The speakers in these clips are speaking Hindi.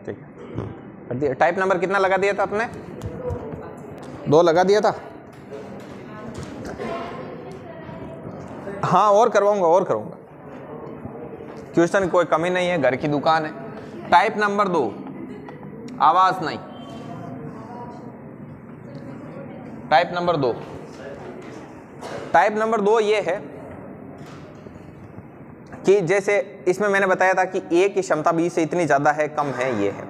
ठीक है, टाइप नंबर कितना लगा दिया था आपने? 2 लगा दिया था। हाँ और करवाऊंगा, क्वेश्चन कोई कमी नहीं है, घर की दुकान है। टाइप नंबर 2, आवाज नहीं। टाइप नंबर 2 ये है कि जैसे इसमें मैंने बताया था कि ए की क्षमता बी से इतनी ज्यादा है, कम है, ये है।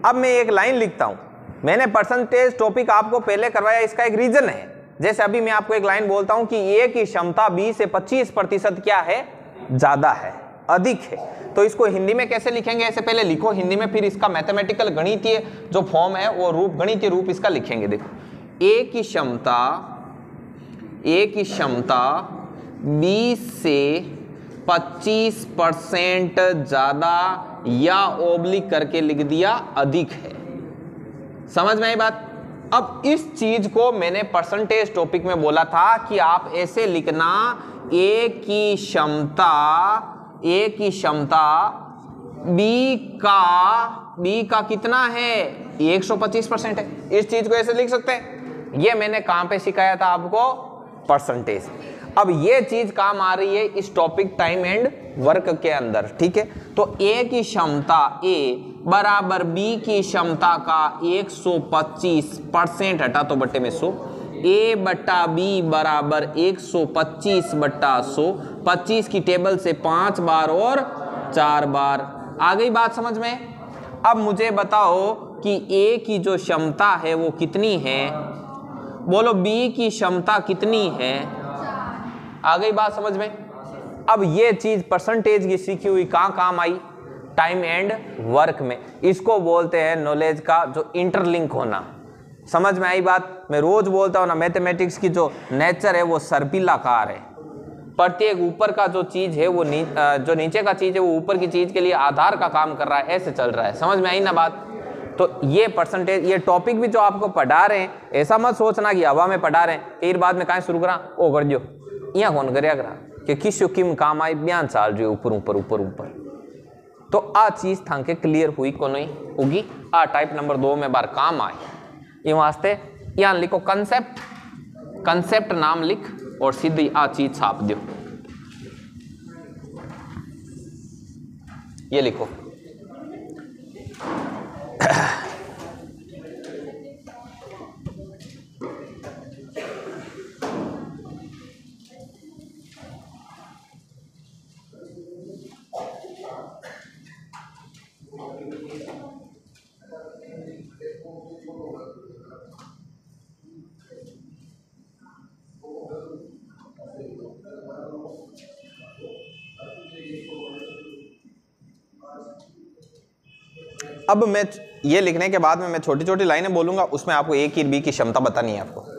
अब मैं एक लाइन लिखता हूं, मैंने परसेंटेज टॉपिक आपको पहले करवाया, इसका एक रीजन है। जैसे अभी मैं आपको एक लाइन बोलता हूं कि ए की क्षमता बी से 25% क्या है? ज्यादा है, अधिक है। तो इसको हिंदी में कैसे लिखेंगे? ऐसे पहले लिखो हिंदी में, फिर इसका मैथमेटिकल गणितीय जो फॉर्म है वो रूप, गणितीय रूप इसका लिखेंगे। देखो, ए की क्षमता 20 से 25% ज्यादा या ओब्लिक करके लिख दिया अधिक है। समझ में आई बात? अब इस चीज को मैंने परसेंटेज टॉपिक में बोला था कि आप ऐसे लिखना, ए की क्षमता बी का कितना है? 125% है। इस चीज को ऐसे लिख सकते हैं। ये मैंने कहां पे सिखाया था आपको? परसेंटेज। अब ये चीज काम आ रही है इस टॉपिक टाइम एंड वर्क के अंदर, ठीक है। तो ए की क्षमता ए बराबर बी की क्षमता का 125% हटा तो बट्टे में 100, ए बट्टा बी बराबर 125/100, 25 की टेबल से 5 बार और 4 बार। आ गई बात समझ में? अब मुझे बताओ कि ए की जो क्षमता है वो कितनी है? बोलो बी की क्षमता कितनी है? आ गई बात समझ में? अब ये चीज परसेंटेज की सीखी हुई कहां काम आई? टाइम एंड वर्क में। इसको बोलते हैं नॉलेज का जो इंटरलिंक होना। समझ में आई बात? मैं रोज बोलता हूं ना, मैथमेटिक्स की जो नेचर है वो सर्पिलाकार है। प्रत्येक ऊपर का जो चीज है वो जो नीचे का चीज है वो ऊपर की चीज के लिए आधार का काम कर रहा है, ऐसे चल रहा है। समझ में आई ना बात? तो ये परसेंटेज, ये टॉपिक भी जो आपको पढ़ा रहे हैं, ऐसा मत सोचना कि हवा में पढ़ा रहे हैं, फिर बाद में कहां शुरू करा ओ कर दियो, यहाँ कौन करेगा करा कि किस किम काम आई, बयान चाल रही ऊपर। तो आ चीज था के क्लियर हुई को नहीं होगी? आ टाइप नंबर 2 में बार काम आए, ये वास्ते यहाँ लिखो कंसेप्ट नाम लिख और सीधी आ चीज छाप दो। ये लिखो अब मैं ये लिखने के बाद में मैं छोटी छोटी लाइनें बोलूंगा, उसमें आपको ए की बी की क्षमता बतानी है आपको।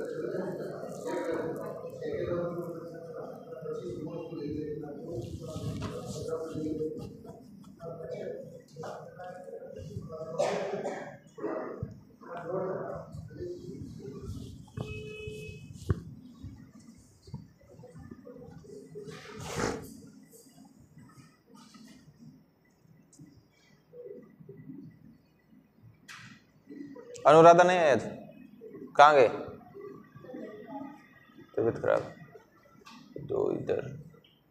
अनुराधा नहीं है, कहाँ गए? तबीयत खराब तो इधर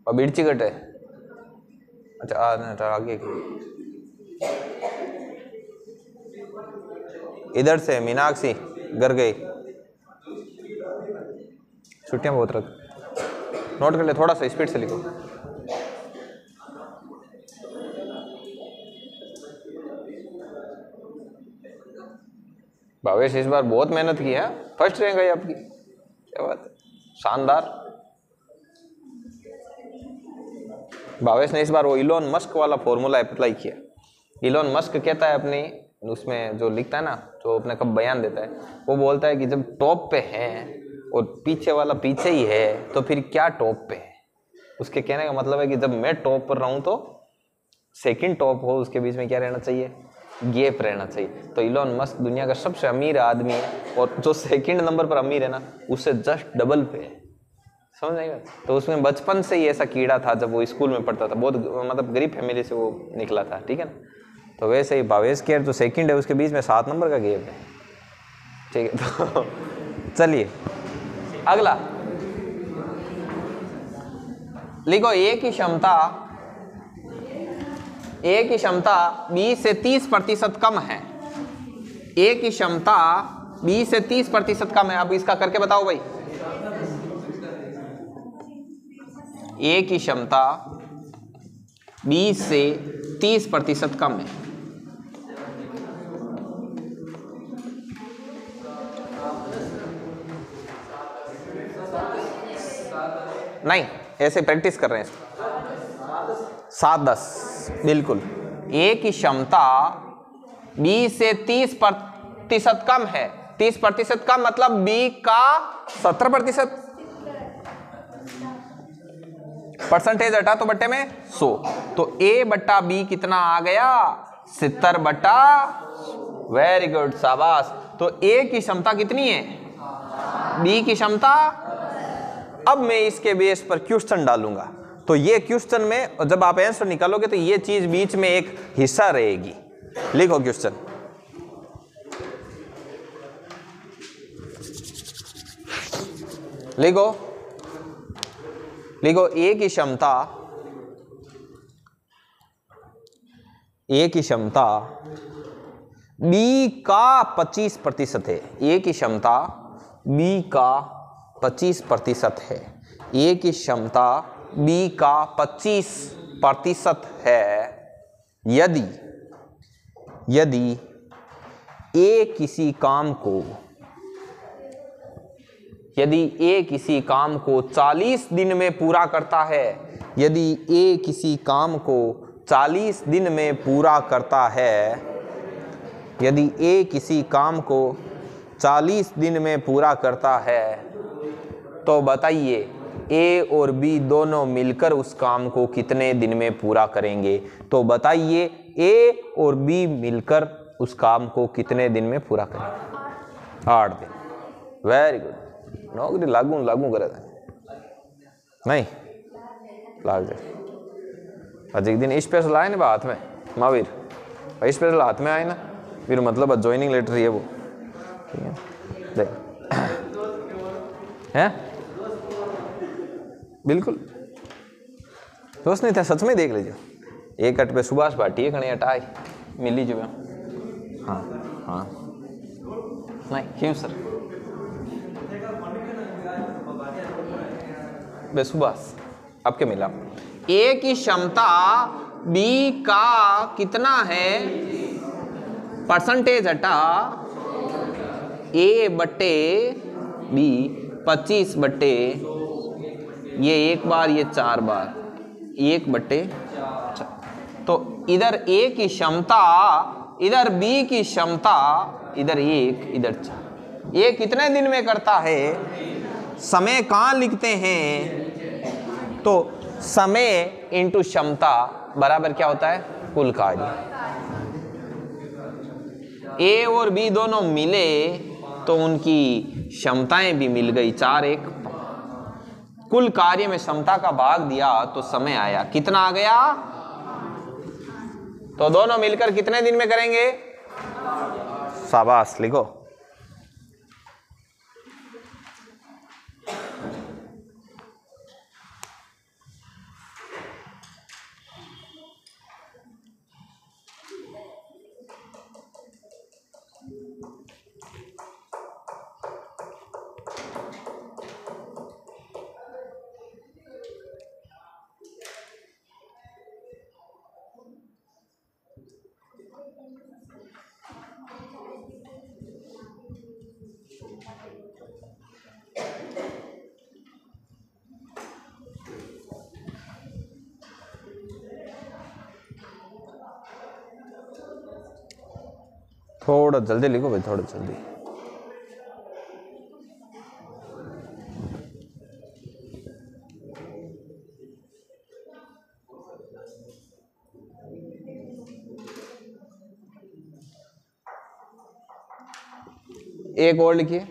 अब मिर्ची कट है। अच्छा आगे इधर से मीनाक्षी घर गई, छुट्टियां बहुत रख, नोट कर ले, थोड़ा सा स्पीड से लिखो। भावेश इस बार बहुत मेहनत की है, फर्स्ट रैंक आई आपकी, क्या बात है, शानदार। भावेश ने इस बार वो इलोन मस्क वाला फॉर्मूला अप्लाई किया। इलोन मस्क कहता है अपनी उसमें जो लिखता है ना, जो अपने कब बयान देता है, वो बोलता है कि जब टॉप पे है और पीछे वाला पीछे ही है तो फिर क्या टॉप पे है। उसके कहने का मतलब है कि जब मैं टॉप पर रहूं तो सेकंड टॉप हो, उसके बीच में क्या रहना चाहिए, गैप रहना चाहिए। तो इलोन मस्क दुनिया का सबसे अमीर आदमी है और जो सेकंड नंबर पर अमीर है ना उससे जस्ट डबल पे है, समझ आएगा। तो उसमें बचपन से ही ऐसा कीड़ा था, जब वो स्कूल में पढ़ता था, बहुत मतलब गरीब फैमिली से वो निकला था, ठीक है ना। तो वैसे ही भावेश केयर जो सेकंड है उसके बीच में 7 नंबर का गैप है, ठीक है। तो चलिए अगला लिखो, ए की क्षमता 20 से 30% कम है। ए की क्षमता 20 से 30% कम है। अब इसका करके बताओ भाई। ए की क्षमता 20 से 30% कम है। नहीं, ऐसे प्रैक्टिस कर रहे हैं इसको। 7-10 बिल्कुल। ए की क्षमता 20 से 30% कम है। 30% कम मतलब बी का 70%। परसेंटेज हटा तो बट्टे में 100, तो ए बट्टा बी कितना आ गया? 70 बट्टा। वेरी गुड, शाबाश। तो ए की क्षमता कितनी है? बी की क्षमता। अब मैं इसके बेस पर क्वेश्चन डालूंगा, तो ये क्वेश्चन में जब आप आंसर निकालोगे तो ये चीज बीच में एक हिस्सा रहेगी। लिखो क्वेश्चन। लिखो ए की क्षमता बी का 25% है। ए की क्षमता बी का 25% है। ए की क्षमता बी का 25% है। यदि ए किसी काम को 40 दिन में पूरा करता है, यदि ए किसी काम को 40 दिन में पूरा करता है, यदि ए किसी काम को 40 दिन में पूरा करता है, तो बताइए ए और बी दोनों मिलकर उस काम को कितने दिन में पूरा करेंगे? तो बताइए ए और बी मिलकर उस काम को कितने दिन में पूरा करेंगे? 8 दिन। Very good. नौकरी लागू करे नहीं लाग जाए। आज एक दिन स्पेशल आए ना हाथ में, महावीर स्पेशल हाथ में आए ना, फिर मतलब ज्वाइनिंग लेटर है वो, ठीक है देख है बिल्कुल दोस्त नहीं था, सच में देख लीजिए। एक कट पे सुभाष भाटी खड़े हटाए मिल लीजिए। हाँ हाँ नहीं क्यों सर बेसुबास आपके मिला। ए की क्षमता बी का कितना है? परसेंटेज हटा ए बट्टे बी 25 बट्टे ये 1 बार, ये 4 बार, 1 बट्टे 4। तो इधर ए की क्षमता, इधर बी की क्षमता, इधर 1 इधर 4। ये कितने दिन में करता है? समय कहाँ लिखते हैं? तो समय इंटू क्षमता बराबर क्या होता है? कुल कार्य। ए और बी दोनों मिले तो उनकी क्षमताएं भी मिल गई, 4 1 कुल कार्य में क्षमता का भाग दिया तो समय आया। कितना आ गया? तो दोनों मिलकर कितने दिन में करेंगे? शाबाश लिखो। थोड़ा जल्दी लिखो भाई, थोड़ा जल्दी। एक और लिखिए।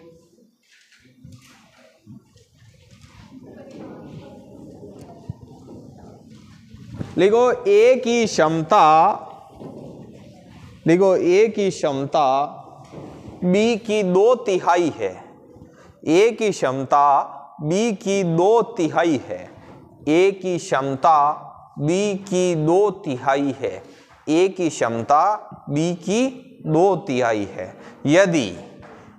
लिखो ए की क्षमता देखो ए की क्षमता बी की 2/3 है। ए की क्षमता बी की 2/3 है। ए की क्षमता बी की 2/3 है। ए की क्षमता बी की 2/3 है।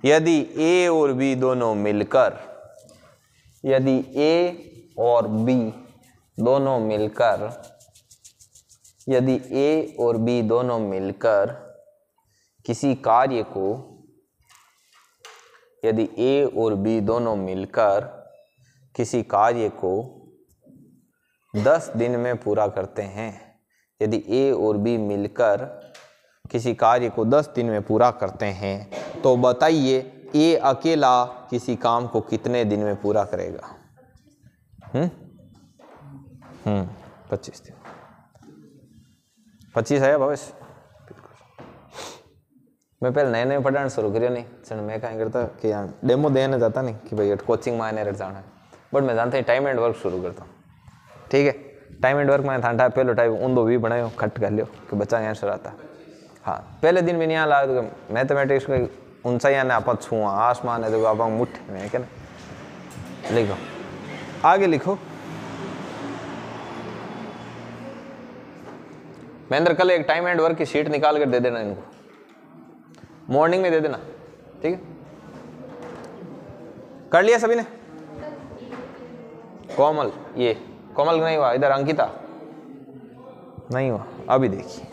यदि ए और बी दोनों मिलकर, यदि ए और बी दोनों मिलकर, यदि ए और बी दोनों मिलकर किसी कार्य को, यदि ए और बी दोनों मिलकर किसी कार्य को 10 दिन में पूरा करते हैं, यदि ए और बी मिलकर किसी कार्य को 10 दिन में पूरा करते हैं, तो बताइए ए अकेला किसी काम को कितने दिन में पूरा करेगा? 25 दिन। 25 है भविष्य। मैं पहले नए नए पढ़ाना शुरू करियो नहीं सर, मैं कहीं करता कि यहाँ डेमो देने जाता नहीं कि भाई कोचिंग में आने जाना है, बट मैं जानता ही टाइम एंड वर्क शुरू करता हूँ। ठीक है, टाइम एंड वर्क में था पहले टाइम ऊंधो भी बनायो खट कर लियो कि बच्चा आंसर आता। हाँ, पहले दिन भी नहीं आ लगा तो मैथमेटिक्स में ऊंचाई ने आप छुआ आसमान है तो आप मुट्ठी में क्या ना। लिखो आगे, लिखो महेंद्र कल एक टाइम एंड वर्क की शीट निकाल कर दे देना इनको, मॉर्निंग में दे देना। ठीक है, कर लिया सभी ने? कोमल, ये कोमल नहीं हुआ, इधर अंकिता नहीं हुआ, अभी देखिए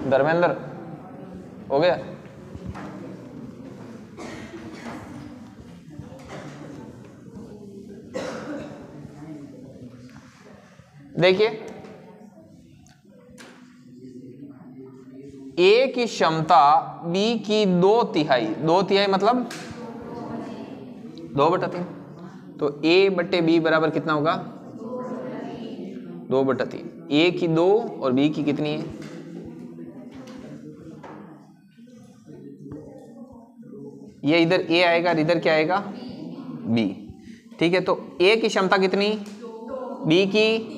धर्मेंद्र हो गया? देखिए ए की क्षमता बी की 2/3, 2/3 मतलब 2/3, तो ए बट्टे बी बराबर कितना होगा? 2/3। ए की 2 और बी की कितनी है? ये इधर ए आएगा और इधर क्या आएगा? बी। ठीक है, तो ए की क्षमता कितनी? बी की,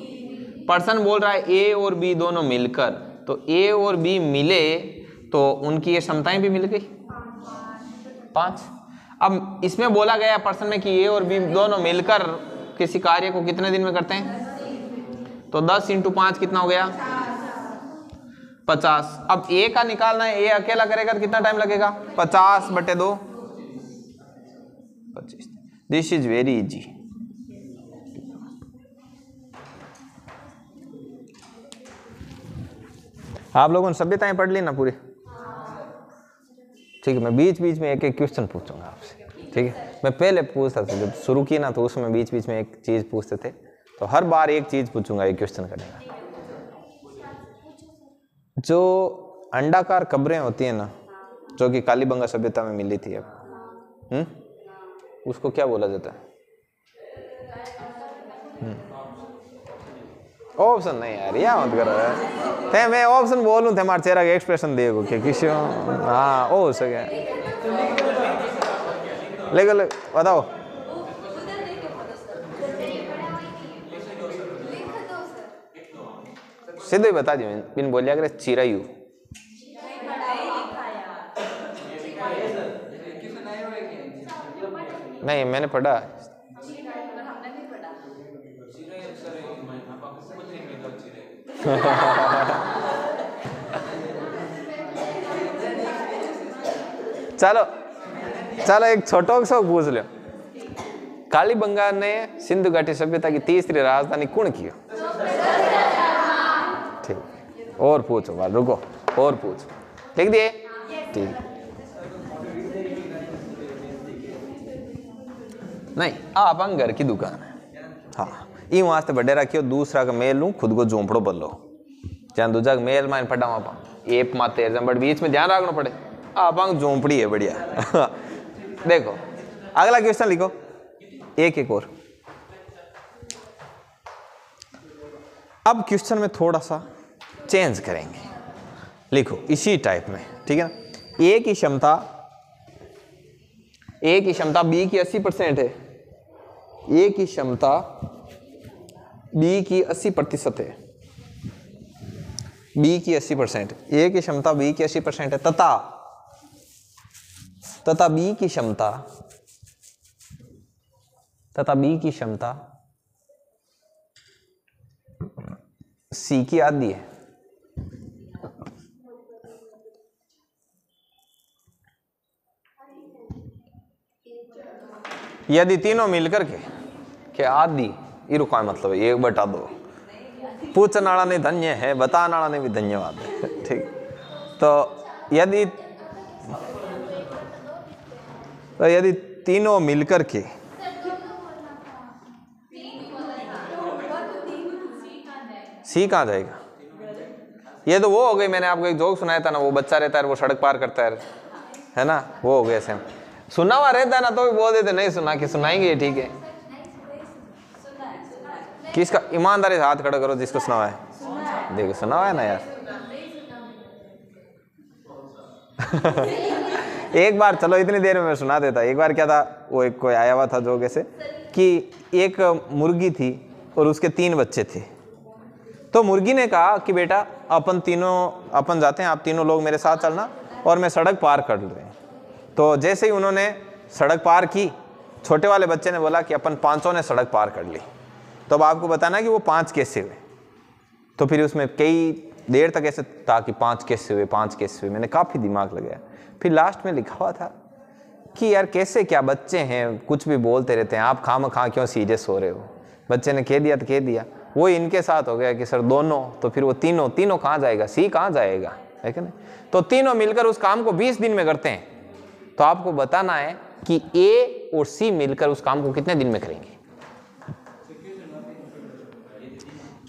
पर्सन बोल रहा है ए और बी दोनों मिलकर, तो ए और बी मिले तो उनकी ये क्षमताएं भी मिल गई 5। अब इसमें बोला गया पर्सन में कि ए और बी दोनों मिलकर किसी कार्य को कितने दिन में करते हैं, तो 10 × 5 कितना हो गया? 50। अब ए का निकालना है, ए अकेला करेगा तो कितना टाइम लगेगा? 50/2, 25। This is very easy. आप लोगों ने सभ्यताएं पढ़ ली ना पूरी? ठीक है, मैं बीच बीच में एक एक क्वेश्चन पूछूंगा आपसे। ठीक है, मैं पहले पूछता था जब शुरू किया ना, तो उसमें बीच बीच में एक चीज पूछते थे, तो हर बार एक चीज पूछूंगा, एक क्वेश्चन करेगा। जो अंडाकार कब्रें होती है ना, जो कि कालीबंगा सभ्यता में मिली थी अब, उसको क्या बोला जाता है? ऑप्शन नहीं यार, या मत करो यार। मैं ऑप्शन बोलूं थे हमारे चेहरा के एक्सप्रेशन देखो कि किसी, हाँ हो सके, लेकिन बताओ। सीधे ही बता दी, बिन बोलिया करे चिरायु। नहीं मैंने पढ़ा। चलो चलो एक छोटो सा पूछ लो, कालीबंगा ने सिंधु घाटी सभ्यता की तीसरी राजधानी कौन की? ठीक, और पूछो बात, रुको और पूछो, लिख दिए? ठीक, नहीं आप घर की दुकान है, हाँ ई वास्ते बड़े रखियो, दूसरा का मेल लूं, खुद को झोंपड़ो बल्लो, जहां दूजा का मेल माइन पड़ा आप एप माते बट बीच में ध्यान रखना पड़े, आप झोंपड़ी है बढ़िया। देखो अगला क्वेश्चन लिखो, एक और। अब क्वेश्चन में थोड़ा सा चेंज करेंगे, लिखो इसी टाइप में, ठीक है ना। ए की क्षमता बी की 80% है, ए की क्षमता बी की 80% है, बी की 80%, ए की क्षमता बी की 80% है, तथा बी की क्षमता सी की आधी है। यदि तीनों मिलकर के आधी, ये रुका मतलब 1/2, पूछने वाला ने धन्य है, बताने वाला ने भी धन्यवाद है। ठीक, तो यदि तीनों मिलकर के सी कहाँ जाएगा? ये तो वो हो गई, मैंने आपको एक जोक सुनाया था ना, वो बच्चा रहता है वो सड़क पार करता है ना, वो हो गया सेम। सुना हुआ रहता है ना तो भी बोल देते नहीं सुना कि सुनाएंगे, ठीक है। किसका? ईमानदारी से हाथ खड़ा करो जिसको सुना हुआ है। देखो सुना हुआ है ना यार। एक बार, चलो इतनी देर में मैं सुना देता। एक बार क्या था, वो एक कोई आया हुआ था जो कैसे कि एक मुर्गी थी और उसके 3 बच्चे थे। तो मुर्गी ने कहा कि बेटा अपन जाते हैं, आप तीनों लोग मेरे साथ चलना और मैं सड़क पार कर रहे हैं। तो जैसे ही उन्होंने सड़क पार की, छोटे वाले बच्चे ने बोला कि अपन 5 ने सड़क पार कर ली। तो अब आपको बताना कि वो 5 कैसे हुए। तो फिर उसमें कई देर तक ऐसे था कि 5 कैसे हुए। मैंने काफ़ी दिमाग लगाया, फिर लास्ट में लिखा हुआ था कि यार कैसे क्या बच्चे हैं, कुछ भी बोलते रहते हैं, आप खामखा क्यों सीरियस हो रहे हो। बच्चे ने कह दिया तो कह दिया। वो इनके साथ हो गया कि सर दोनों, तो फिर वो तीनों कहाँ जाएगा? सी कहाँ जाएगा, है कि नहीं? तो तीनों मिलकर उस काम को 20 दिन में करते हैं। तो आपको बताना है कि ए और सी मिलकर उस काम को कितने दिन में करेंगे।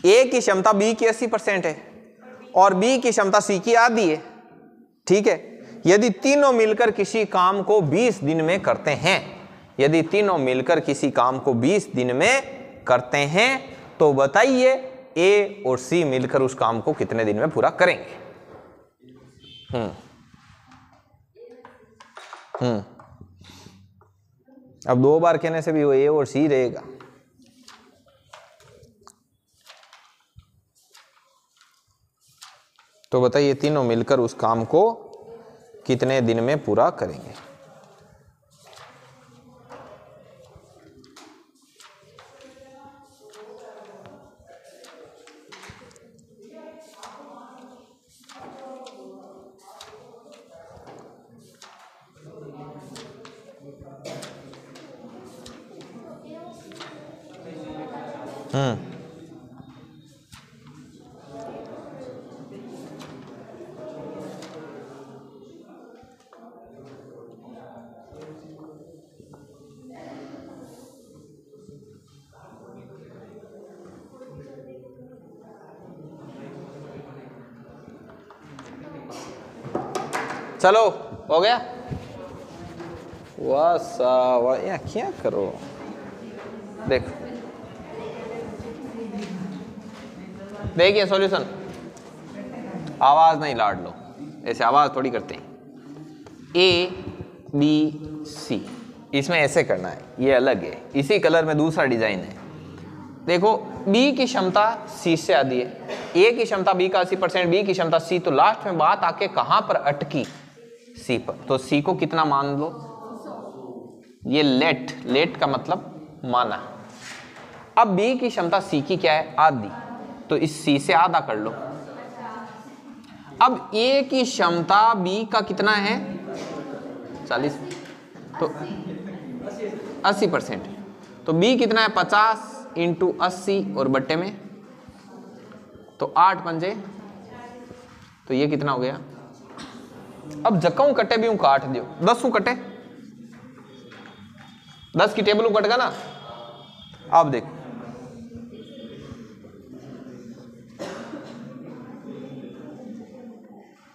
ए की क्षमता बी की 80% है और बी की क्षमता सी की आधी है, ठीक है। यदि तीनों मिलकर किसी काम को 20 दिन में करते हैं, यदि तीनों मिलकर किसी काम को 20 दिन में करते हैं, तो बताइए ए और सी मिलकर उस काम को कितने दिन में पूरा करेंगे। अब 2 बार कहने से भी वो ए और सी रहेगा। तो बताइए तीनों मिलकर उस काम को कितने दिन में पूरा करेंगे। चलो हो गया। वाह या क्या करो, देखो देखिए सॉल्यूशन। आवाज नहीं लाड लो, ऐसे आवाज थोड़ी करते हैं। ए बी सी, इसमें ऐसे करना है, ये अलग है। इसी कलर में दूसरा डिजाइन है। देखो बी की क्षमता सी से आधी है, ए की क्षमता बी का 80%, बी की क्षमता सी। तो लास्ट में बात आके कहां पर अटकी? सी पर। तो सी को कितना मान लो? ये लेट का मतलब माना। अब बी की क्षमता सी की क्या है? आधी। तो इस सी से आधा कर लो। अब ए की क्षमता बी का कितना है? 40, तो 80%। तो बी कितना है? 50 × 80 और बट्टे में तो 8 पंजे, तो ये कितना हो गया? अब जक्का कटे भी काट दियो, 10 कटे, 10 की टेबल कट गया ना। अब देखो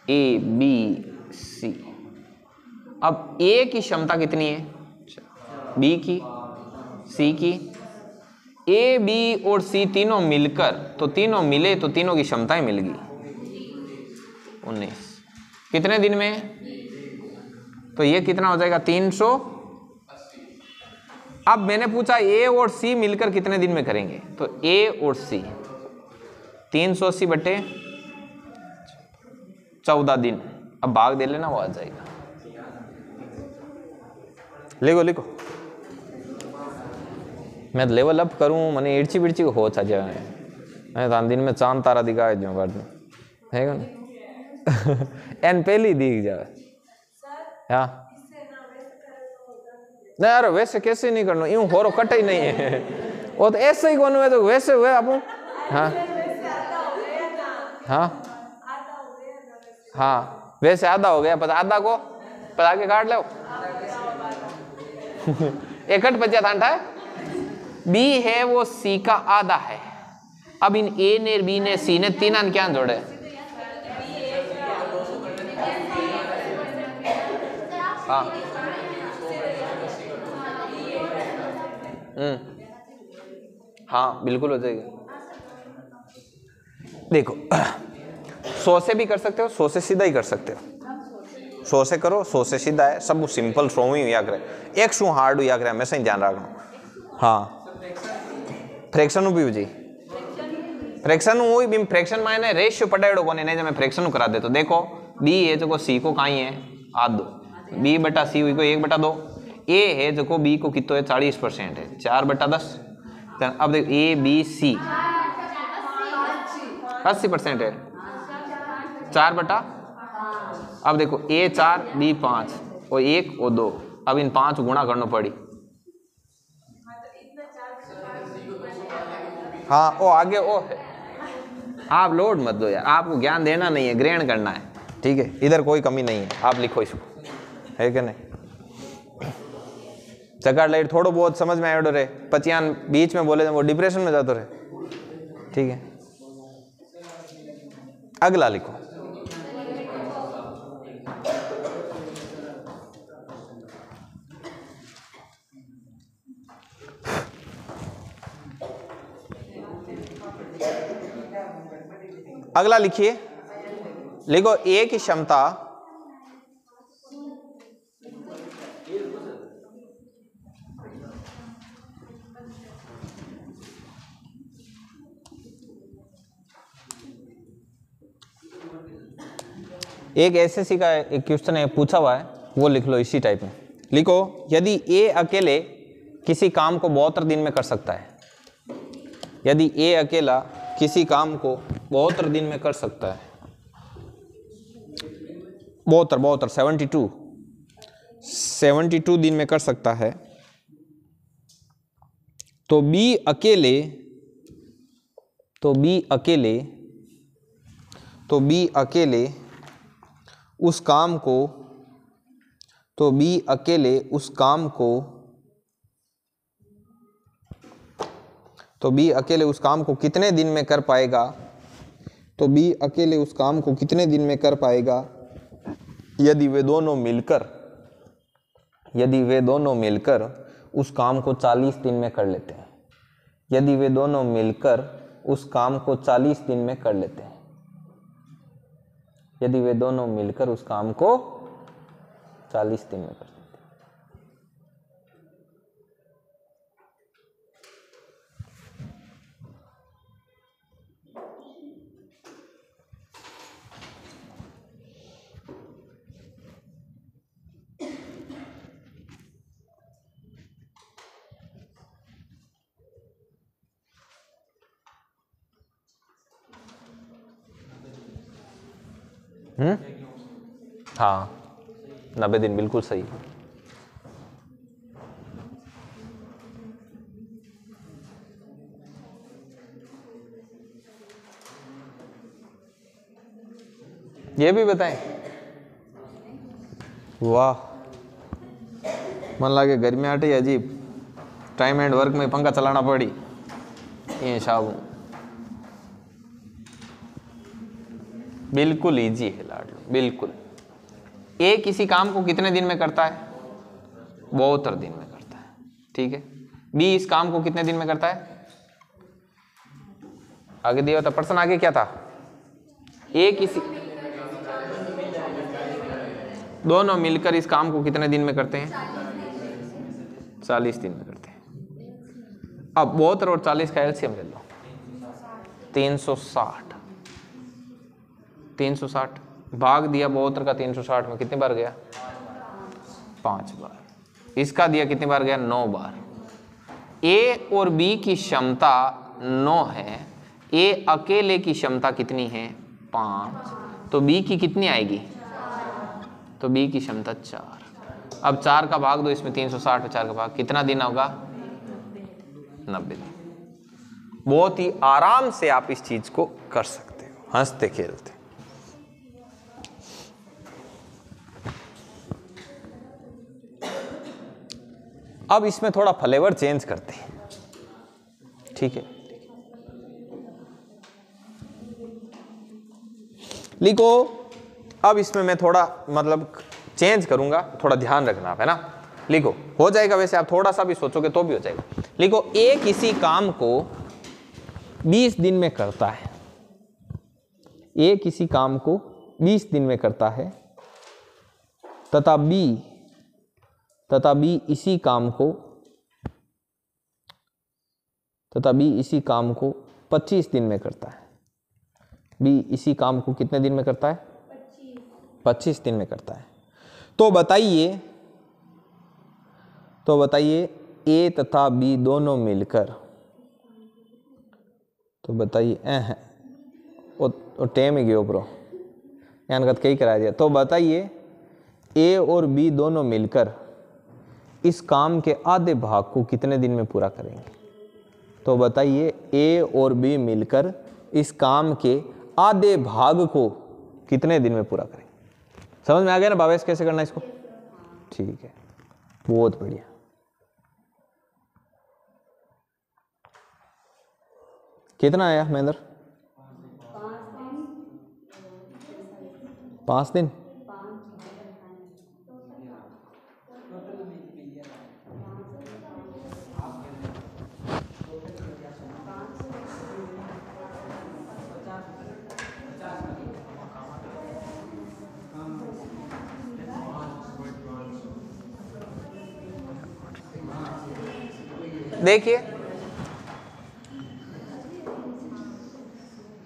ए बी सी। अब ए की क्षमता कितनी है? बी की, सी की। ए बी और सी तीनों मिलकर, तो तीनों मिले तो तीनों की क्षमताएं मिल गई 19। कितने दिन में? तो ये कितना हो जाएगा? 380। अब मैंने पूछा ए और सी मिलकर कितने दिन में करेंगे, तो ए और सी 380 बटे 14 दिन। अब भाग दे लेना, वो आ जाएगा। लिखो लिखो, मैं लेवल अप करूं मने इर्ची बिर्ची को हो जाए मैं तो दिन में चांद तारा दिखा दूं बाद में है ना एन पहली दिख जाए हाँ नहीं यार वैसे कैसे नहीं करना, यूं होरो कट ही नहीं है वो तो ऐसे ही कौन है तो वैसे हुए आप। हाँ हाँ हाँ वैसे आधा हो गया, पता आधा को पता के काट लो एकट बचा था है बी है वो सी का आधा है। अब इन ए ने बी ने सी ने तीन क्या जोड़े हाँ हाँ बिल्कुल हो जाएगा। देखो 100 से भी कर सकते हो, 100 से सीधा ही कर सकते हो। 100 से करो, 100 से सीधा है, सब सिंपल 100 ही या करे, एक शू हार्ड या करे, हमेशा ही ध्यान रखना। हाँ फ्रैक्शन भी जी फ्रैक्शन वही भी फ्रैक्शन मायने रेशियो पढ़ाएड़ो कोने नहीं, जब मैं फ्रैक्शन करा दे तो देखो बी है जो को सी को कहीं है आधो, बी बटा सी हुई को 1/2, ए है जो को बी को कितो है 40% है 4/10। अब देखो ए बी सी 80% है 4/, अब देखो ए 4 बी 5 और 1 और 2, अब इन 5 गुणा करना पड़ी। हाँ वो आगे वो है, आप लोड मत दो यार, आपको ज्ञान देना नहीं है, ग्रहण करना है, ठीक है, इधर कोई कमी नहीं है, आप लिखो इसको, है कि नहीं। चकार लाइट थोड़ा बहुत समझ में आयो रहे, पचियान बीच में बोले वो डिप्रेशन में जाते रहे, ठीक है। अगला लिखो, अगला लिखिए, लिखो ए की क्षमता एक एसएससी का एक क्वेश्चन है पूछा हुआ है, वो लिख लो इसी टाइप में। लिखो यदि ए अकेले किसी काम को 72 दिन में कर सकता है, यदि ए अकेला किसी काम को 72 दिन में कर सकता है, 72 दिन में कर सकता है, तो बी अकेले उस काम को कितने दिन में कर पाएगा, तो बी अकेले उस काम को कितने दिन में कर पाएगा यदि वे दोनों मिलकर उस काम को 40 दिन में कर लेते हैं, यदि वे दोनों मिलकर उस काम को 40 दिन में कर लेते हैं, यदि वे दोनों मिलकर उस काम को 40 दिन में कर लेते हाँ 90 दिन बिल्कुल सही। ये भी बताएं, वाह मन लागे गर्मी आटी अजीब, टाइम एंड वर्क में पंखा चलाना पड़ी ये शाबू, बिल्कुल इजी है लाडलो, बिल्कुल। ए किसी काम को कितने दिन में करता है, 72 दिन में करता है, ठीक है। बी इस काम को कितने दिन में करता है, आगे दिया था प्रश्न, आगे क्या था, ए किसी दोनों मिलकर इस काम को कितने दिन में करते हैं, 40 दिन में करते हैं। अब 72 और 40 का एलसीएम ले लो, 360 भाग दिया 72 का 360 में, कितनी बार गया? 5 बार। इसका दिया कितनी बार गया? 9 बार। ए और बी की क्षमता 9 है, ए अकेले की क्षमता कितनी है? 5। तो बी की कितनी आएगी? तो बी की क्षमता 4। अब 4 का भाग दो इसमें, 360 में 4 का भाग, कितना दिन होगा? 90 दिन। बहुत ही आराम से आप इस चीज को कर सकते हो, हंसते खेलते। अब इसमें थोड़ा फ्लेवर चेंज करते हैं, ठीक है? लिखो। अब इसमें मैं थोड़ा मतलब चेंज करूंगा, थोड़ा ध्यान रखना आप, है ना? लिखो, हो जाएगा वैसे, आप थोड़ा सा भी सोचोगे तो भी हो जाएगा। लिखो, ए किसी काम को 20 दिन में करता है। ए किसी काम को 20 दिन में करता है तथा बी इसी काम को 25 दिन में करता है। बी इसी काम को कितने दिन में करता है? 25 दिन में करता है। तो बताइए ए तथा बी दोनों मिलकर, तो बताइए वो टेम ही गयो ब्रो, यानी कई करा दिया। तो बताइए ए और बी दोनों मिलकर इस काम के आधे भाग को कितने दिन में पूरा करेंगे? तो बताइए ए और बी मिलकर इस काम के आधे भाग को कितने दिन में पूरा करेंगे? समझ में आ गया ना भावेश कैसे करना है इसको? ठीक है, बहुत बढ़िया। कितना आया महेंद्र? 5 दिन। देखिए,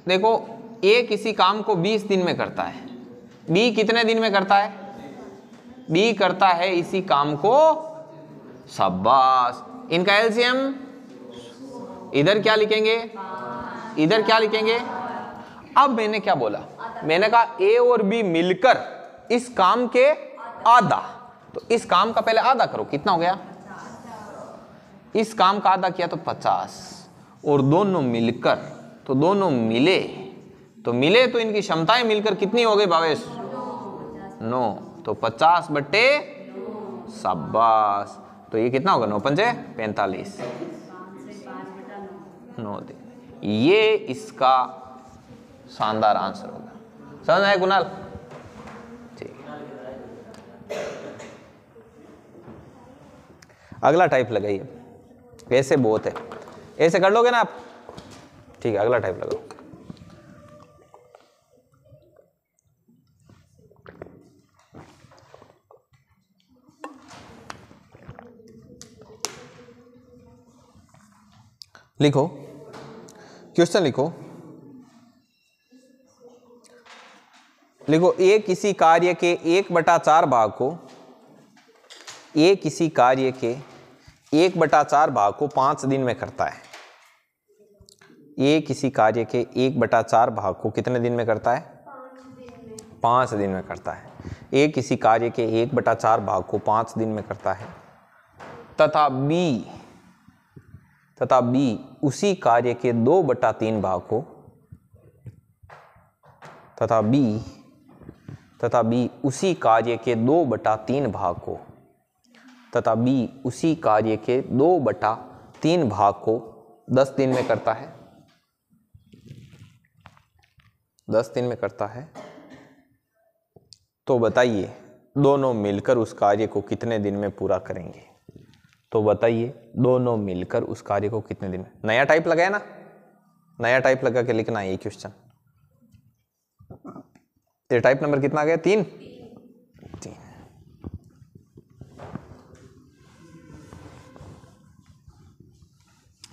देखो, ए किसी काम को 20 दिन में करता है, बी कितने दिन में करता है? बी करता है इसी काम को, शाबाश, इनका एलसीएम इधर क्या लिखेंगे? इधर क्या लिखेंगे? अब मैंने क्या बोला? मैंने कहा ए और बी मिलकर इस काम के आधा, तो इस काम का पहले आधा करो, कितना हो गया? इस काम का आधा किया तो 50, और दोनों मिलकर, तो दोनों मिले, तो इनकी क्षमताएं मिलकर कितनी हो गई भावेश? 9। तो 50 बट्टे, शाबाश, तो ये कितना होगा? 9 पंजे 45, 9 दिन। ये इसका शानदार आंसर होगा। समझ आया कुणाल? ठीक है, अगला टाइप लगाइए। ऐसे बहुत है, ऐसे कर लोगे ना आप? ठीक है, अगला टाइप लगाओ। लिखो, क्वेश्चन लिखो। ए किसी कार्य के 1/4 भाग को, ए किसी कार्य के 1/4 भाग को 5 दिन में करता है। ए किसी कार्य के 1/4 भाग को कितने दिन में करता है? 5 दिन में करता है। ए किसी कार्य के 1/4 भाग को 5 दिन में करता है तथा बी उसी कार्य के 2/3 भाग को, तथा बी उसी कार्य के 2/3 भाग को, तथा बी उसी कार्य के 2/3 भाग को 10 दिन में करता है। 10 दिन में करता है। तो बताइए दोनों मिलकर उस कार्य को कितने दिन में पूरा करेंगे? तो बताइए दोनों मिलकर उस कार्य को कितने दिन में? नया टाइप लगाया ना, नया टाइप लगा के लिखना है ये क्वेश्चन। ये टाइप नंबर कितना आ गया? 3।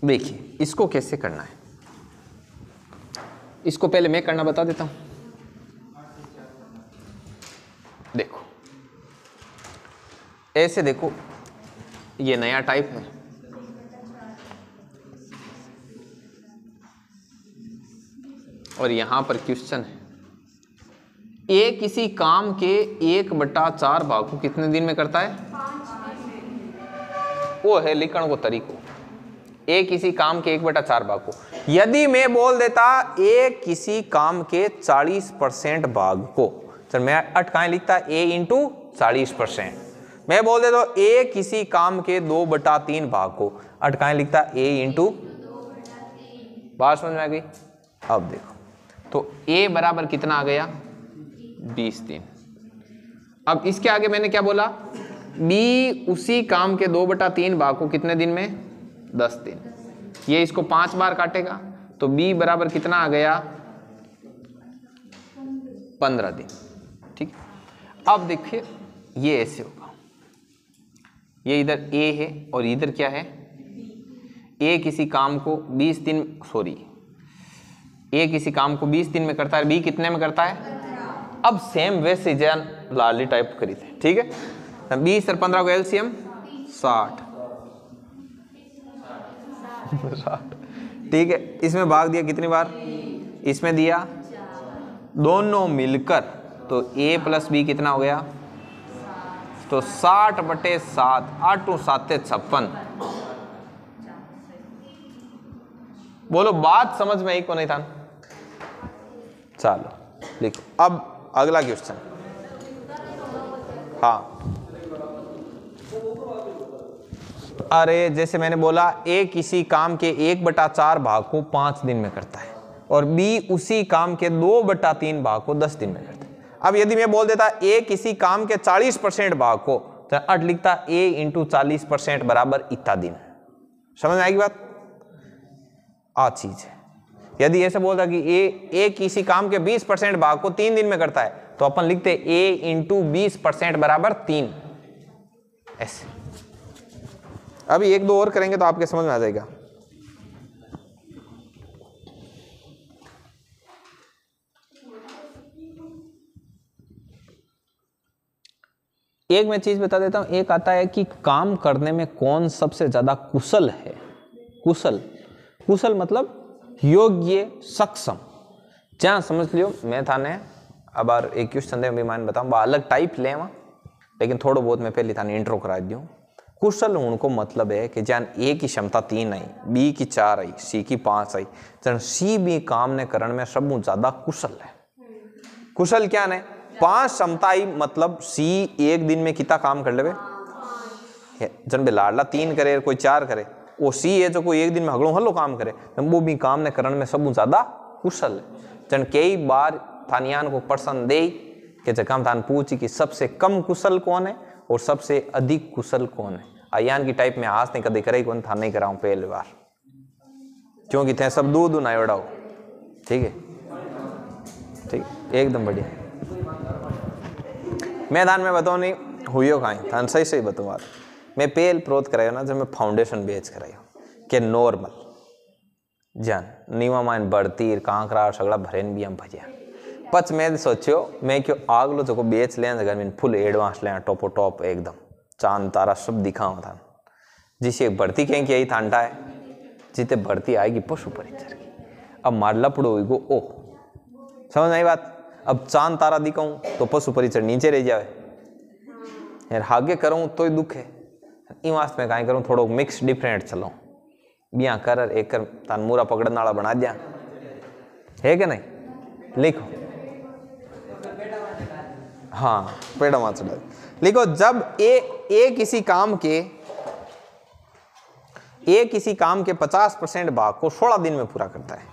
देखिए इसको कैसे करना है, इसको पहले मैं करना बता देता हूं। देखो ऐसे, देखो ये नया टाइप है, और यहां पर क्वेश्चन है, ए किसी काम के 1/4 भाग को कितने दिन में करता है? वो है लिखण को तरीको, ए किसी काम के 1/4 भाग को। यदि मैं बोल देता ए किसी काम के 40% भाग को, चल मैं अटकाएं लिखता ए इंटू 40%। मैं बोल देता ए किसी काम के 2/3 भाग को, अटकाएं लिखता ए इंटू, बात समझ में आ गई? अब देखो तो ए बराबर कितना आ गया? 20 दिन। अब इसके आगे मैंने क्या बोला? बी उसी काम के 2/3 भाग को कितने दिन में? 10 दिन। ये इसको 5 बार काटेगा तो बी बराबर कितना आ गया? 15 दिन। ठीक, अब देखिए ये ऐसे होगा, ये इधर ए है और इधर क्या है? ए किसी काम को 20 दिन, सॉरी ए किसी काम को 20 दिन में करता है, बी कितने में करता है? अब सेम वैसे जैन लाली टाइप करी थे। ठीक है, 20 और 15 को एलसीएम 60। ठीक है, इसमें भाग दिया कितनी बार? इसमें दिया, दोनों मिलकर तो ए प्लस बी कितना हो गया? तो 60/7, 8 7 56। बोलो बात समझ में आई को नहीं था? चलो लिखो अब अगला क्वेश्चन। हाँ, अरे जैसे मैंने बोला ए किसी काम के 1/4 भाग को 5 दिन में करता है और बी उसी काम के 2/3 भाग को 10 दिन में करता है। अब यदि मैं बोल देता ए किसी काम के 40% भाग को, तो अट लिखता ए इंटू 40% बराबर इतना दिन। समझ में आएगी बात? आ चीज है। यदि ऐसे बोलता कि ए किसी काम के 20% भाग को 3 दिन में करता है, तो अपन लिखते ए इंटू 20% बराबर 3, ऐसे। अभी 1-2 और करेंगे तो आपके समझ में आ जाएगा। एक मैं चीज बता देता हूं, एक आता है कि काम करने में कौन सबसे ज्यादा कुशल है। कुशल, कुशल मतलब योग्य, सक्षम। जहां समझ लियो मैं थाने अब बार एक क्वेश्चन दे मान बताऊं, अलग टाइप ले वहां, लेकिन थोड़ा बहुत मैं पहले थाने इंट्रो करा दूं। कुशल उनको मतलब है कि जहां ए की क्षमता 3 आई, बी की 4 आई, सी की 5 आई, जहां सी भी काम ने करण में सब ज्यादा कुशल है। कुशल क्या ने? 5 क्षमता आई मतलब सी एक दिन में कितना काम कर लेवे? जन बेलाडला 3 करे, कोई 4 करे, वो सी है जो कोई एक दिन में हगड़ो हल्लो काम करे, वो भी काम ने करण में सब ज्यादा कुशल है। जन कई बार थानियान को प्रश्न दे कि जगह थान पूछी कि सबसे कम कुशल कौन है और सबसे अधिक कुशल कौन है। अयान की टाइप में आज नहीं कभी करे कौन था, नहीं कराऊं पहली बार, क्योंकि थे सब दूध ना उड़ाओ। ठीक है, ठीक, एकदम बढ़िया। मैदान में बताओ नहीं हुई कहीं थान सही सही बताऊँ बात। मैं पेल प्रोत करायो ना, जब मैं फाउंडेशन बेच करायो के नॉर्मल जान नीवा मान बढ़ती कांकरा सगड़ा भरेन भी हम भजिया पच मैं सोचो मैं क्यों आग लो जो बेच लें जगह में फुल एडवांस लें टॉपो टॉप एकदम चांद तारा सब दिखाऊँ था, जिसे भर्ती कहीं की यही थानटा है जिते भर्ती आएगी पशु परिचर की। अब मारला पड़ो गो ओ समझ आई बात। अब चांद तारा दिखाऊं तो पशु परिचर नीचे रह जाए यार, आगे करूँ तो ही दुख है। इन वास्ते में कहीं करूँ थोड़ा मिक्स डिफरेंट चलो बिया कर एक कर तान मूरा पकड़ने वाला बना दिया है कि नहीं। लिखो हाँ पेड़ा मार चढ़ा लिखो, जब ए किसी काम के 50% भाग को 16 दिन में पूरा करता है।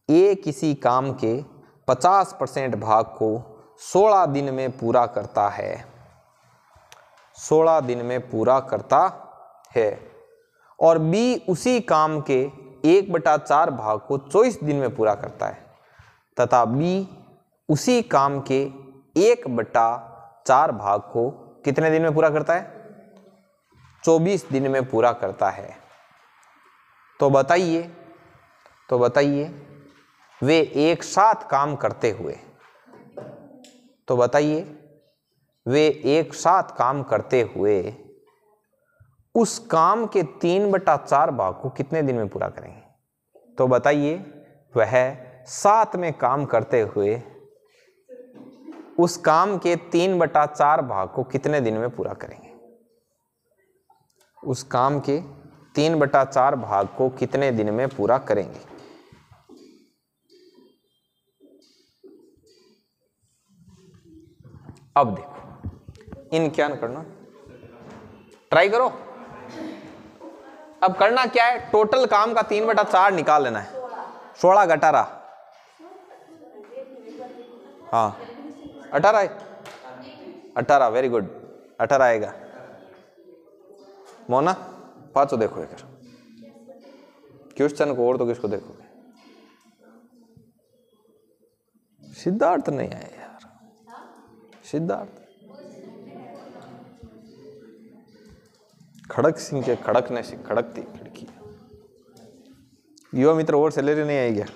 ए किसी काम के 50% भाग को 16 दिन में पूरा करता है, 16 दिन में पूरा करता है, और बी उसी काम के 1/4 भाग को 24 दिन में पूरा करता है, तथा बी उसी काम के 1/4 भाग को कितने दिन में पूरा करता है? 24 दिन में पूरा करता है। तो बताइए वे एक साथ काम करते हुए, तो बताइए वे एक साथ काम करते हुए उस काम के 3/4 भाग को कितने दिन में पूरा करेंगे? तो बताइए, वह साथ में काम करते हुए उस काम के 3/4 भाग को कितने दिन में पूरा करेंगे? उस काम के 3/4 भाग को कितने दिन में पूरा करेंगे? अब देखो, इन क्या करना, ट्राई करो। अब करना क्या है, टोटल काम का 3/4 निकाल लेना है। 16 18, हाँ 18 है, 18, वेरी गुड, 18 आएगा। मोना पाँचों देखो एक क्वेश्चन को, और तो किसको देखोगे? सिद्धार्थ नहीं आया यार, सिद्धार्थ खड़क सिंह के खड़कने से खड़कती खिड़की। युवा मित्र और सैलरी नहीं आई क्या?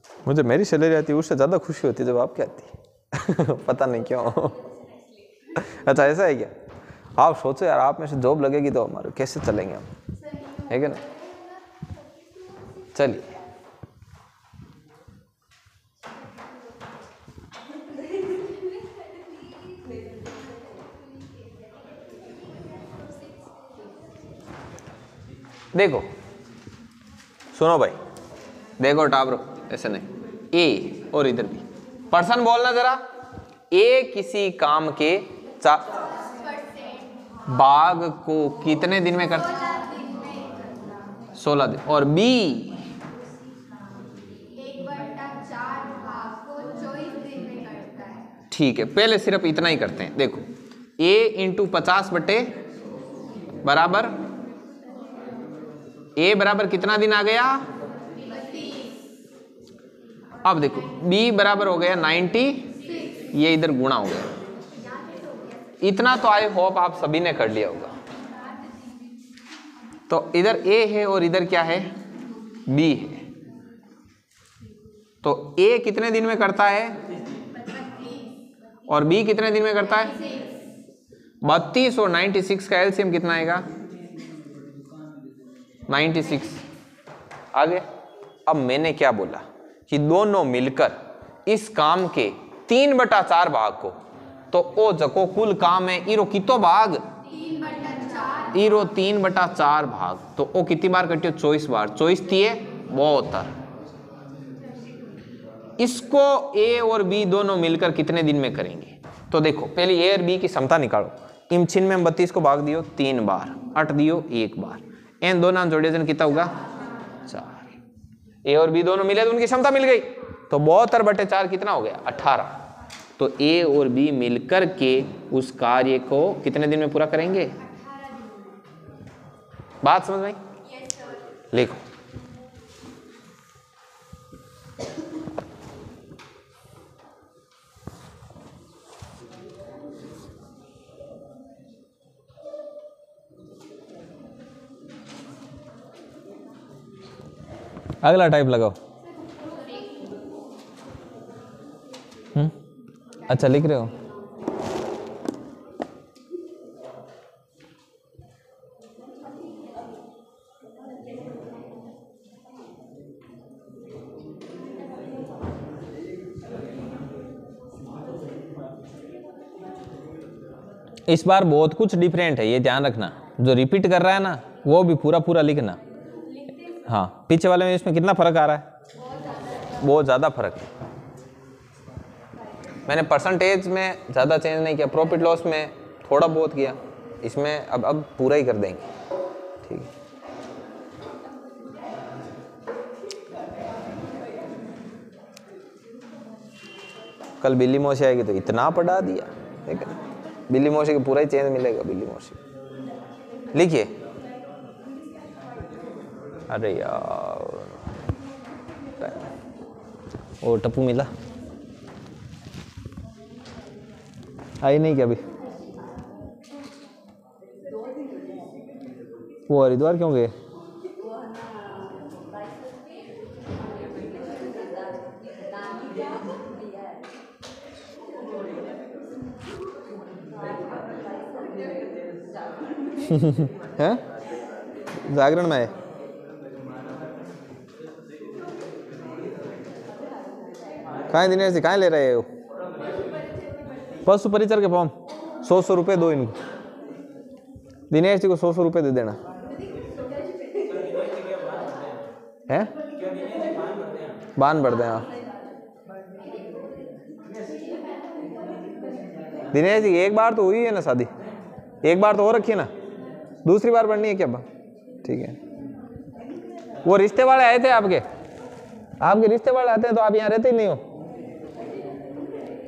मुझे मेरी सैलरी आती है उससे ज्यादा खुशी होती है जब आपकी आती है। पता नहीं क्यों। अच्छा ऐसा है क्या? आप सोचो यार, आप में से जॉब लगेगी तो हमारे कैसे चलेंगे हम, है क्या ना? चलिए देखो, सुनो भाई, देखो टाबरो, ऐसे नहीं, ए और इधर भी पर्सन बोलना जरा। ए किसी काम के भाग को कितने दिन में करता? 16 दिन। और बी 1/4 भाग को 24 दिन में करता है। ठीक है, पहले सिर्फ इतना ही करते हैं। देखो, a इंटू 50 बटे बराबर a बराबर कितना दिन आ गया? 32। अब देखो b बराबर हो गया 90, ये इधर गुणा हो गया। इतना तो आई होप आप सभी ने कर लिया होगा। तो इधर a है और इधर क्या है? b है। तो a कितने दिन में करता है और b कितने दिन में करता है? 32 और 96 का एलसीएम कितना आएगा? 96। आगे अब मैंने क्या बोला कि दोनों मिलकर इस काम के 3/4 भाग को, तो ओ जको कुल काम है इरो कितो भाग? 3/4। इरो 3/4 भाग। तो ओ कितनी बार कटियो? 24 बार। 24 तीये 72। इसको ए और बी दोनों मिलकर कितने दिन में करेंगे? तो देखो पहले ए और बी की समता निकालो। इम छिन में 32 को भाग दियो 3 बार, 8 दियो 1 बार, इन दोनों जोड़े जन कितना होगा? 4। ए और बी दोनों मिले तो उनकी क्षमता मिल गई, तो 72/4 कितना हो गया? 18। तो ए और बी मिलकर के उस कार्य को कितने दिन में पूरा करेंगे? बात समझ में आई? लिखो, अगला टाइप लगाओ। अच्छा लिख रहे हो? इस बार बहुत कुछ डिफरेंट है, ये ध्यान रखना। जो रिपीट कर रहा है ना वो भी पूरा पूरा लिखना। हाँ, पीछे वाले में इसमें कितना फर्क आ रहा है? बहुत ज़्यादा फर्क है। मैंने परसेंटेज में ज़्यादा चेंज नहीं किया, प्रॉफिट लॉस में थोड़ा बहुत किया, इसमें अब पूरा ही कर देंगे। ठीक है, कल बिल्ली मौसी आएगी तो इतना पढ़ा दिया, ठीक है? बिल्ली मौसी को पूरा ही चेंज मिलेगा। बिल्ली मौसी लिखिए। अरे यार, वो टप्पू मिला? आई नहीं क्या अभी? वो हरिद्वार क्यों गए? है जागरण में है। कहाँ दिनेश जी कहाँ ले रहे हो? पशु परिचर के फॉर्म 100 रुपये दो इनको। दिनेश जी को 100 रुपये दे देना है। बान भर दें। दिनेश जी एक बार तो हुई है ना शादी, एक बार तो हो रखी है ना, दूसरी बार बढ़नी है क्या? ठीक है। वो रिश्ते वाले आए थे आपके, आपके रिश्ते वाले आते हैं तो आप यहाँ रहते ही नहीं हो।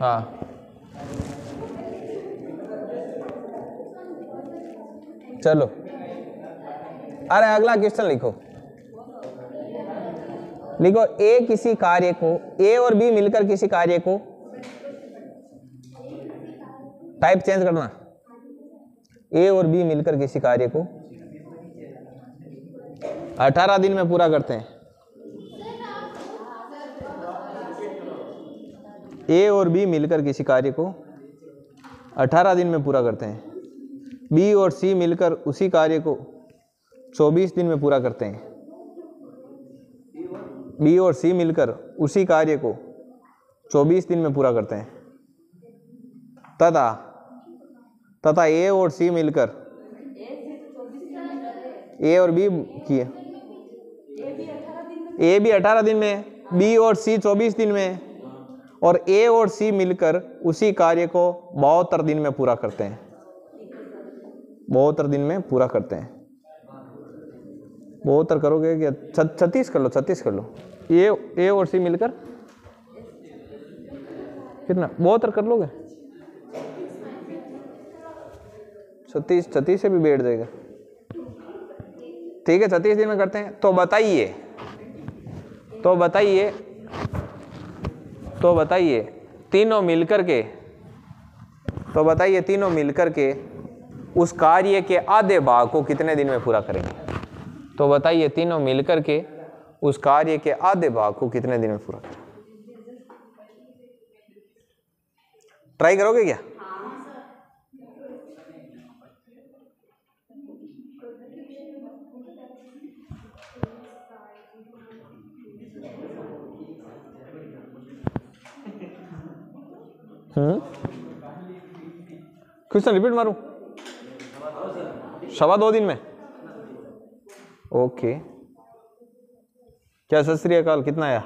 हाँ चलो, अरे अगला क्वेश्चन लिखो। लिखो ए किसी कार्य को, ए और बी मिलकर किसी कार्य को, टाइप चेंज करना, ए और बी मिलकर किसी कार्य को 18 दिन में पूरा करते हैं। ए और बी मिलकर किसी कार्य को 18 दिन में पूरा करते हैं। बी और सी मिलकर उसी कार्य को 24 दिन में पूरा करते हैं। बी और सी मिलकर उसी कार्य को 24 दिन में पूरा करते हैं। तथा ए और सी मिलकर, ए और बी किए, ए भी 18 दिन में, बी और सी 24 दिन में, और ए और सी मिलकर उसी कार्य को 72 दिन में पूरा करते हैं। 72 दिन में पूरा करते हैं। 72 करोगे क्या? 36 कर लो, 36 कर लो। ए और सी मिलकर कितना? 72 कर लोगे? 36 से भी बैठ जाएगा। ठीक है, 36 दिन में करते हैं। तो बताइए तीनों मिलकर के उस कार्य के आधे भाग को कितने दिन में पूरा करेंगे? तो बताइए तीनों मिलकर के उस कार्य के आधे भाग को कितने दिन में पूरा करेंगे? ट्राई करोगे क्या? क्वेश्चन रिपीट मारूं? 2.25 दिन में। ओके, क्या सत श्री अकाल, कितना आया?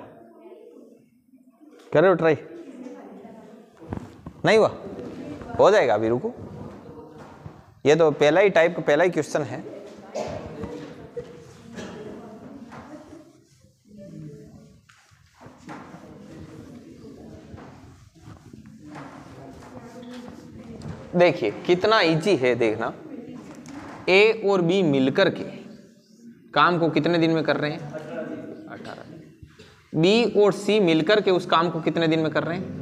कर रहे हो ट्राई? नहीं हुआ? हो जाएगा, अभी रुको। ये तो पहला ही टाइप का पहला ही क्वेश्चन है। देखिए कितना इजी है, देखना। ए और बी मिलकर के काम को कितने दिन में कर रहे हैं? 18 दिन। बी और सी मिलकर के उस काम को कितने दिन में कर रहे हैं?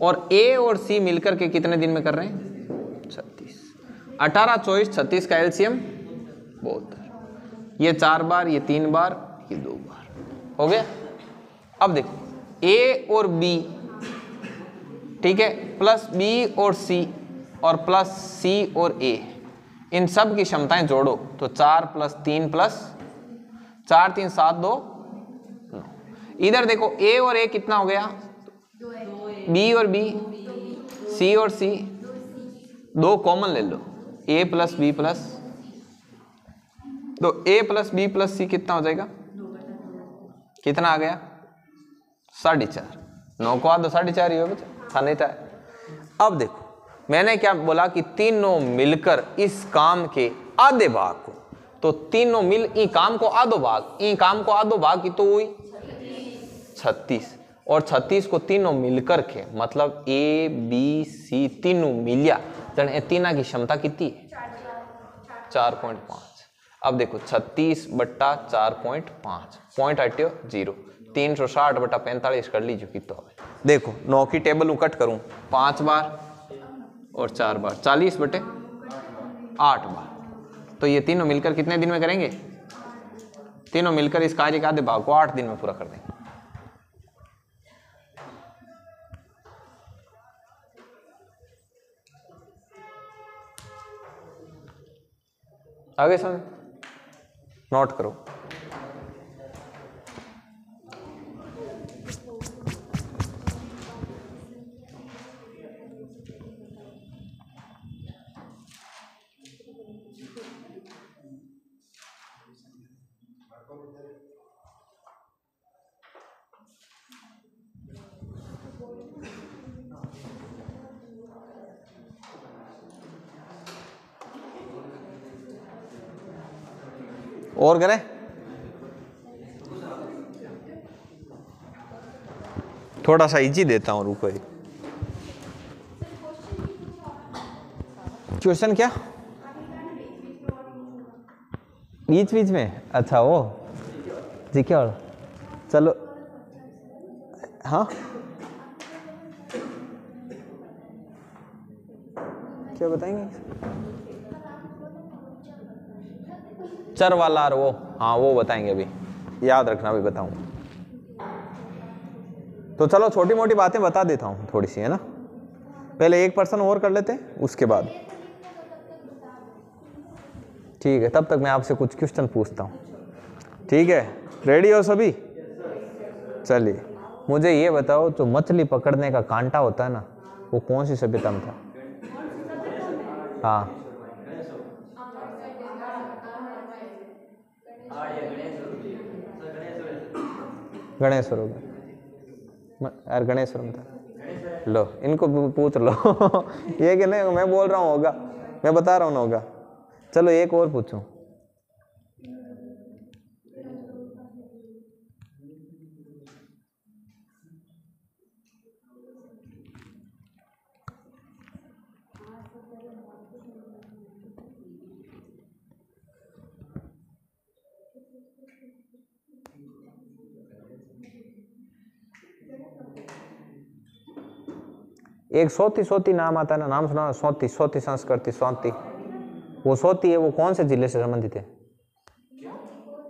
और ए और सी मिलकर के कितने दिन में कर रहे हैं? 36। 18, 24, 36 का एलसीएम 72। ये 4 बार, ये 3 बार, ये 2 बार, हो गया। अब देखो ए और बी, ठीक है, प्लस बी और सी और प्लस सी और ए, इन सब की क्षमताएं जोड़ो तो 4 + 3 + 4 3 7 2 9। इधर देखो ए और ए कितना हो गया? बी और बी, सी और सी, 2 कॉमन ले लो, ए + बी प्लस, तो ए + बी + सी कितना हो जाएगा? कितना आ गया? 4.5। 9 को आधो 4.5 ही हो बच्चा, था नहीं था। अब देखो मैंने क्या बोला कि तीनों मिलकर इस काम के आधे भाग को, तो तीनों मिल ई काम को आधो भाग की तो हुई 36, और 36 को तीनों मिलकर के, मतलब ए बी सी तीनों मिलिया जने तीना की क्षमता कितनी है? 4.5। अब देखो 36 बट्टा 4.5, पॉइंट हटियो 0, 360 बटा 45 कर लीजिए कितना हो। देखो 9 की टेबल हूँ कट करूँ 5 बार और 4 बार, 40 बटे 8 बार, तो ये तीनों मिलकर कितने दिन में करेंगे? तीनों मिलकर इस कार्य के आधे भाग को 8 दिन में पूरा कर देंगे। आगे समझ, नोट करो। और करें, थोड़ा सा इजी देता हूं, रुको। क्वेश्चन क्या बीच बीच में? अच्छा वो जी क्या, चलो हाँ क्या बताएंगे? चर वाला और वो, हाँ वो बताएंगे, अभी याद रखना, अभी बताऊंगा। तो चलो छोटी मोटी बातें बता देता हूँ थोड़ी सी, है ना। पहले एक पर्सन और कर लेते हैं, उसके बाद ठीक है। तब तक मैं आपसे कुछ क्वेश्चन पूछता हूँ, ठीक है? रेडी हो सभी? चलिए मुझे ये बताओ, जो मछली पकड़ने का कांटा होता है ना, वो कौन सी सभ्यता में था? हाँ गणेश्वर हो गया यार, गणेश्वर में था। लो इनको पूछ लो ये कि नहीं, मैं बोल रहा हूँ होगा, मैं बता रहा हूँ ना होगा। चलो एक और पूछूं। एक सोती नाम आता है ना, नाम सुना? सोती संस्कृति, सोती। वो सोती है, वो कौन से जिले से संबंधित है?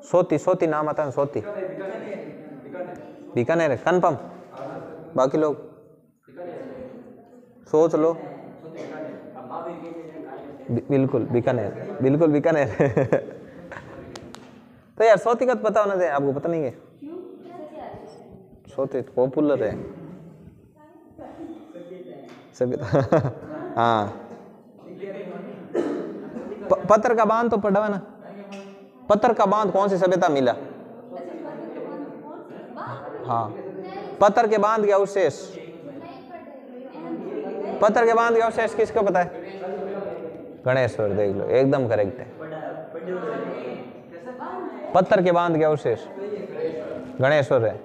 सोती नाम आता है ना, सोती। बीकानेर, कन्फर्म? बाकी लोग सोच लो। बिल्कुल बीकानेर, बिल्कुल बीकानेर तो यार सोती का तो पता होना चाहिए, आपको पता नहीं है? सोती पॉपुलर है सभी हाँ। पत्थर का बांध तो पढ़ा ना, पत्थर का बांध कौन सी सभ्यता मिला? हाँ पत्थर के बांध के अवशेष, पत्थर के बांध के अवशेष किसको पता है? गणेश्वर, देख लो एकदम करेक्ट है। पत्थर के बांध के अवशेष गणेश्वर है।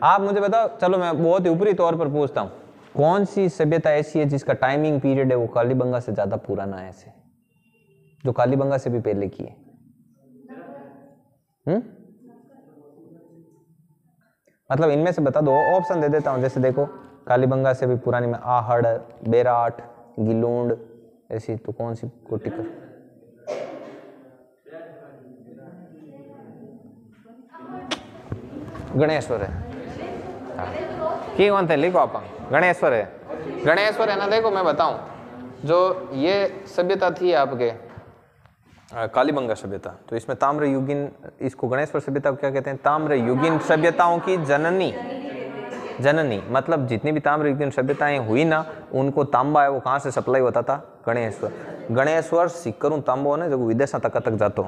आप मुझे बताओ, चलो मैं बहुत ही ऊपरी तौर पर पूछता हूँ, कौन सी सभ्यता ऐसी है जिसका टाइमिंग पीरियड है वो कालीबंगा से ज्यादा पुराना है, ऐसे जो कालीबंगा से भी पहले की है? मतलब इनमें से बता दो, ऑप्शन दे देता हूं। जैसे देखो, कालीबंगा से भी पुरानी में आहड़, बेराट, गिलूंड, ऐसी तो कौन सी कोटिकर? गणेश्वर है। की कौन थे? लिखो आप, गणेश्वर है। गणेश्वर है ना। देखो मैं बताऊं, जो ये सभ्यता थी आपके कालीबंगा सभ्यता, तो इसमें ताम्र युगीन, इसको गणेश्वर सभ्यता को क्या कहते हैं? ताम्र युगीन सभ्यताओं की जननी। जननी मतलब जितनी भी ताम्र युगीन सभ्यताएं हुई ना, उनको तांबा है वो कहाँ से सप्लाई होता था? गणेश्वर। गणेश्वर सिक्करू तांबो ने जो विदेश तक जातो,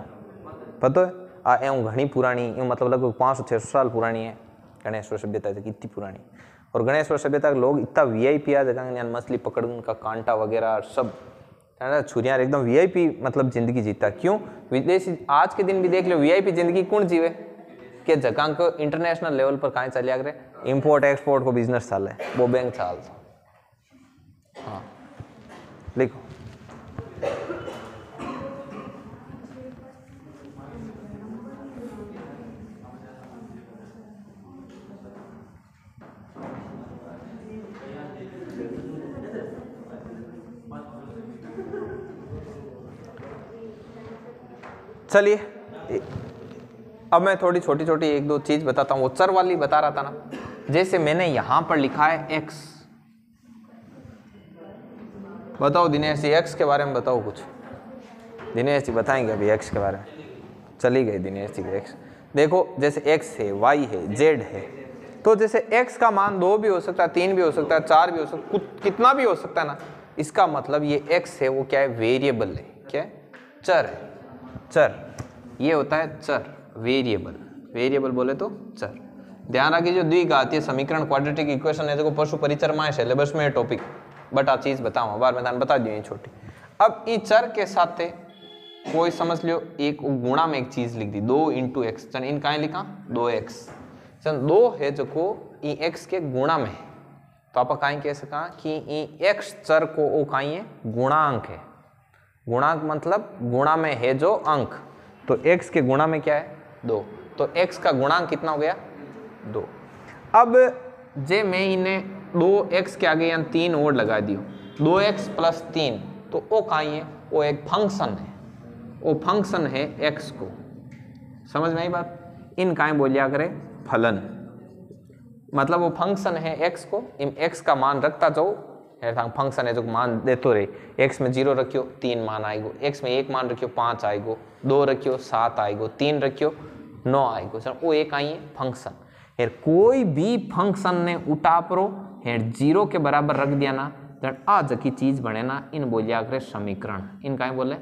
पता है? आ एवं घनी पुरानी, मतलब लगभग 500-600 साल पुरानी है गणेश्वर सभ्यता। कितनी पुरानी। और गणेश्वर सभ्यता के लोग इतना वीआईपी आ जगह, मछली पकड़, उनका कांटा वगैरह सब है ना, छुरियाँ, एकदम वीआईपी मतलब जिंदगी जीता। क्यों? विदेशी आज के दिन भी देख लो, वीआईपी जिंदगी कौन जीवे के जगह को इंटरनेशनल लेवल पर कहाँ चलिया करे, इंपोर्ट एक्सपोर्ट को बिजनेस चाले, वो बैंक चाल। हाँ लिखो। चलिए अब मैं थोड़ी छोटी छोटी एक दो चीज बताता हूँ। वो चर वाली बता रहा था ना, जैसे मैंने यहां पर लिखा है x। बताओ दिनेश जी, x के बारे में बताओ कुछ। दिनेश जी बताएंगे अभी एक्स के बारे में। चली गई दिनेश जी के एक्स। देखो जैसे एक्स है, वाई है, जेड है, तो जैसे एक्स का मान 2 भी हो सकता है, 3 भी हो सकता है, 4 भी हो सकता है, कितना भी हो सकता है ना। इसका मतलब ये एक्स है वो क्या है, वेरिएबल है। क्या है, चर है, चर। ये होता है चर, वेरिएबल। वेरिएबल बोले तो चर। ध्यान रखिए जो द्विघातीय समीकरण क्वाड्रेटिक इक्वेशन है जो पशु परिचरमा है सिलेबस में टॉपिक, बट आ चीज बताऊँ बार मैदान बता दी छोटी। अब ई चर के साथ कोई समझ लियो एक गुणा में एक चीज लिख दी, 2 इंटू एक्स। चल इन कहाँ लिखा, 2x। चल 2 है जो को ई एक्स के गुणा में है, तो आप कहीं कह सका कि ई एक्स चर को वो कहीं है गुणांक है। गुणांक मतलब गुणा में है जो अंक, तो x के गुणा में क्या है 2, तो x का गुणांक कितना हो गया 2। अब जे मैं इन्हें 2x के आगे यहाँ 3 और लगा दियो, 2x प्लस 3, तो वो कहीं है, वो एक फंक्शन है, वो फंक्शन है x को। समझ में आई बात। इन कहीं बोलिया करे फलन, मतलब वो फंक्शन है x को, इन x का मान रखता जाओ, फंक्शन है जो मान देते रहे। x में 0 रखियो 3 मान आएगो, x में 1 मान रखियो 5 आएगो, 2 रखियो 7 आएगो, 3 रखियो 9 आएगो। सर वो एक आई है फंक्शन। यार कोई भी फंक्शन ने उठा परो हेर 0 के बराबर रख दिया ना, तो आज की चीज बने ना, इन बोलिया करे समीकरण। इन कहीं बोले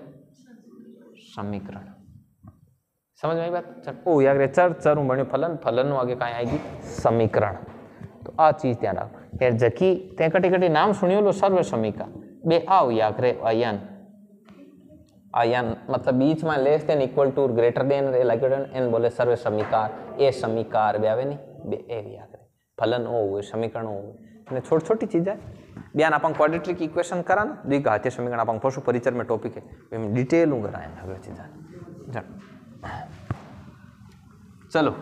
समीकरण। समझ में आई बात। चल ओ यार चर चर बने फलन, फलन आगे कहीं आएगी समीकरण। तो आ चीज ध्यान रखो यार। जकी ते कटी कटी नाम सुनियो लो सर्व समीका बे आओ या करे अयन। अयन मतलब बीच में less than equal to greater than like एन बोले सर्व समीकार, ए समीकार बे आवे नहीं बे ए या करे फलन ओ हुए समीकरण हो हुए। छोटी छोटी चीज है बयान अपन क्वाड्रेटिक इक्वेशन करा ना, द्विघातीय समीकरण अपन पशु परिचर में टॉपिक है, मैं डिटेल में कराए अगली चीज। चलो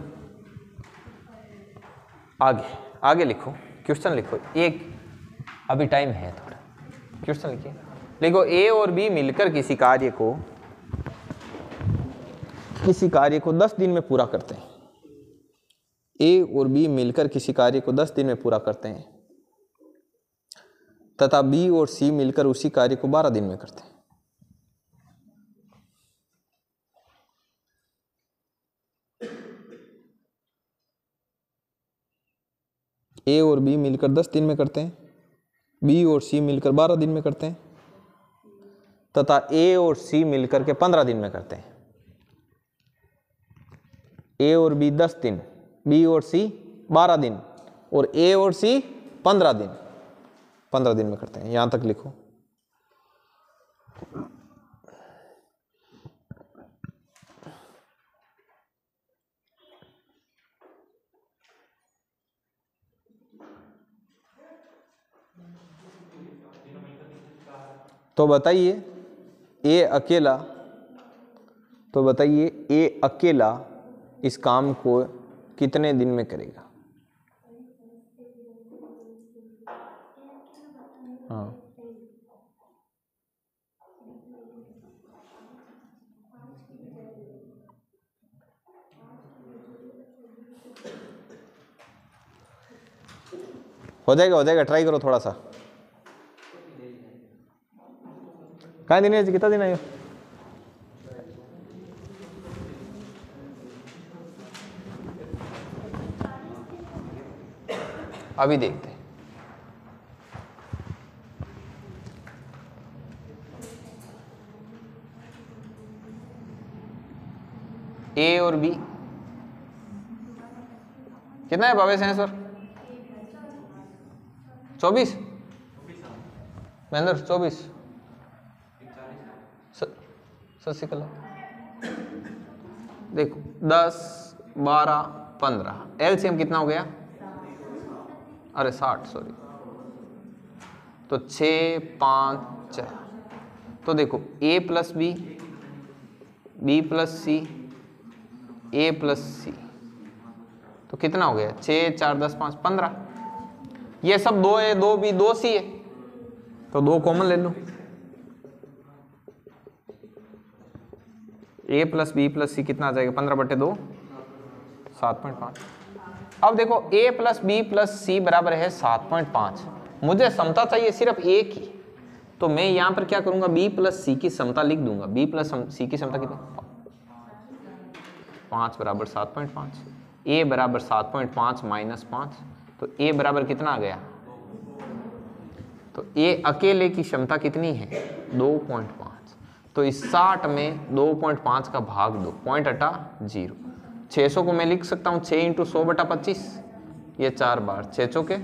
आगे आगे लिखो, क्वेश्चन लिखो एक, अभी टाइम है थोड़ा। क्वेश्चन लिखिए, देखो ए और बी मिलकर किसी कार्य को 10 दिन में पूरा करते हैं। ए और बी मिलकर किसी कार्य को 10 दिन में पूरा करते हैं तथा बी और सी मिलकर उसी कार्य को 12 दिन में करते हैं। ए और बी मिलकर 10 दिन में करते हैं, बी और सी मिलकर 12 दिन में करते हैं तथा ए और सी मिलकर के 15 दिन में करते हैं। ए और बी 10 दिन, बी और सी 12 दिन और ए और सी 15 दिन में करते हैं। यहां तक लिखो। तो बताइए ए अकेला इस काम को कितने दिन में करेगा? हाँ हो जाएगा, ट्राई करो थोड़ा सा। कहाँ दिन है, कितना दिन है? अभी देखते हैं। ए और बी कितना है भावेश है सर? 24 महेंद्र 24 शशिकला देखो 10 12 15 एलसीएम कितना हो गया? अरे 60 सॉरी, तो 6 5 4। तो देखो a plus B, B plus C, A plus C, तो कितना हो गया? 6 4 10 5 15। ये सब 2 है, 2 बी 2 सी है, तो 2 कॉमन ले लो। ए प्लस बी प्लस सी कितना आ जाएगा? 15/2 7.5। अब देखो a प्लस बी प्लस सी बराबर है 7.5। मुझे समता चाहिए सिर्फ एक ही, तो मैं यहाँ पर क्या करूँगा, b प्लस सी की समता लिख दूंगा। b प्लस सी की समता कितनी, 5 बराबर 7.5, a बराबर 7.5 माइनस 5, तो a बराबर कितना आ गया, तो a अकेले की क्षमता कितनी है 2.5, तो इस 60 में 2.5 का भाग 2, पॉइंट हटा 0। 600 को मैं लिख सकता हूँ 6 × 100/25, ये 4 बार 6 चौके,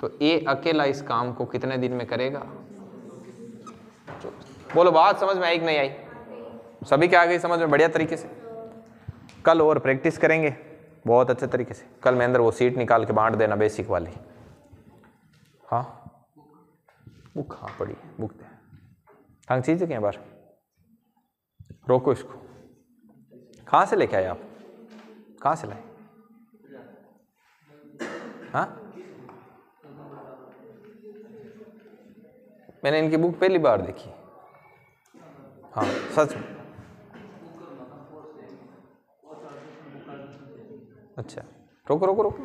तो a अकेला इस काम को कितने दिन में करेगा। बोलो बात समझ में आई कि नहीं आई, सभी के आ गई समझ में बढ़िया तरीके से। कल और प्रैक्टिस करेंगे बहुत अच्छे तरीके से। कल मैं अंदर वो सीट निकाल के बांट देना बेसिक वाली। हाँ बुक, हाँ पड़ी बुक दे, ढंग चीज़ क्या बार, रोको इसको। कहाँ से लेके आए आप, कहाँ से लाए, हाँ मैंने इनकी बुक पहली बार देखी, हाँ सच में। अच्छा रोको रोको रोको।